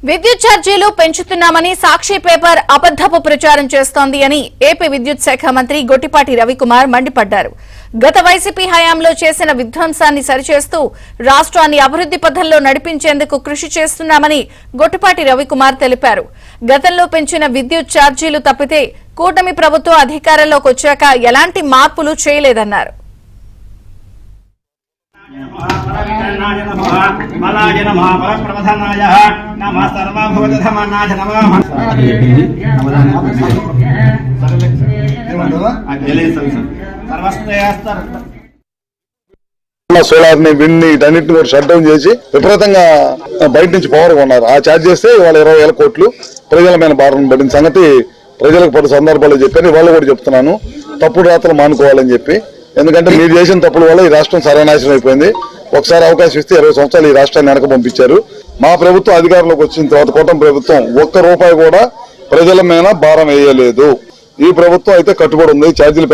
విద్యుత్ ఛార్జీలు పెంచుతున్నామని సాక్షి పేపర్ అబద్దపు ప్రచారం చేస్తోంది అని ఏపీ విద్యుత్ శాఖ మంత్రి గొట్టిపాటి రవికుమార్ మండిపడ్డారు. గత వైసీపీ హయాంలో చేసిన విధ్వంసాన్ని సరిచేస్తూ రాష్ట్రాన్ని అభివృద్ది పథంలో నడిపించేందుకు కృషి చేస్తున్నామని గొట్టిపాటి రవికుమార్ తెలిపారు. గతంలో పెంచిన విద్యుత్ ఛార్జీలు తప్పితే కూటమి ప్రభుత్వం అధికారంలోకి వచ్చాక ఎలాంటి మార్పులు చేయలేదన్నారు. సోలార్ ని విండ్ ని ఇటన్నిటిని కూడా షట్ డౌన్ చేసి విపరీతంగా బయట నుంచి పవర్ కొన్నారు. ఆ ఛార్జ్ చేస్తే ఇవాళ 20,000 కోట్లు ప్రజల మీద భారం పడిన సంగతి ప్రజలకు పలు సందర్భాల్లో చెప్పాను. ఇవాళ కూడా చెప్తున్నాను, తప్పుడు రాతలు మానుకోవాలని చెప్పి. ఎందుకంటే మీరు చేసిన తప్పుల వల్ల ఈ రాష్ట్రం సర్వనాశనం అయిపోయింది. ఒకసారి అవకాశం ఇస్తే 20 సంవత్సరాలు ఈ రాష్ట్రాన్ని వెనక పంపించారు. మా ప్రభుత్వం అధికారంలోకి వచ్చిన తర్వాత కూటమి ప్రభుత్వం ₹1 కూడా ప్రజల మీద భారం వేయలేదు. ఈ ప్రభుత్వం అయితే కట్టుబడి ఉంది ఛార్జీలు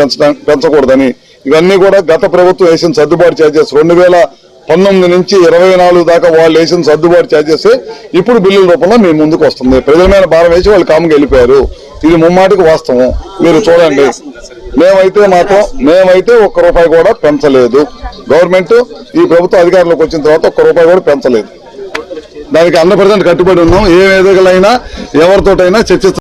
పెంచకూడదని. ఇవన్నీ కూడా గత ప్రభుత్వం వేసిన సర్దుబాటు ఛార్జెస్ 2019 నుంచి 24 దాకా వాళ్ళు వేసిన సర్దుబాటు ఛార్జెస్ ఇప్పుడు బిల్లుల రూపంలో మీ ముందుకు వస్తుంది. ప్రజల మీద భారం వేసి వాళ్ళు కాముగా వెళ్ళిపోయారు. ఇది ముమ్మాటికి వాస్తవం. మీరు చూడండి, మేమైతే ₹1 కూడా పెంచలేదు. గవర్నమెంట్ ఈ ప్రభుత్వం అధికారంలోకి వచ్చిన తర్వాత ₹1 కూడా పెంచలేదు. దానికి 100% కట్టుబడి ఉన్నాం. ఏ వేదికలైనా ఎవరితోటైనా చర్చిస్తాం.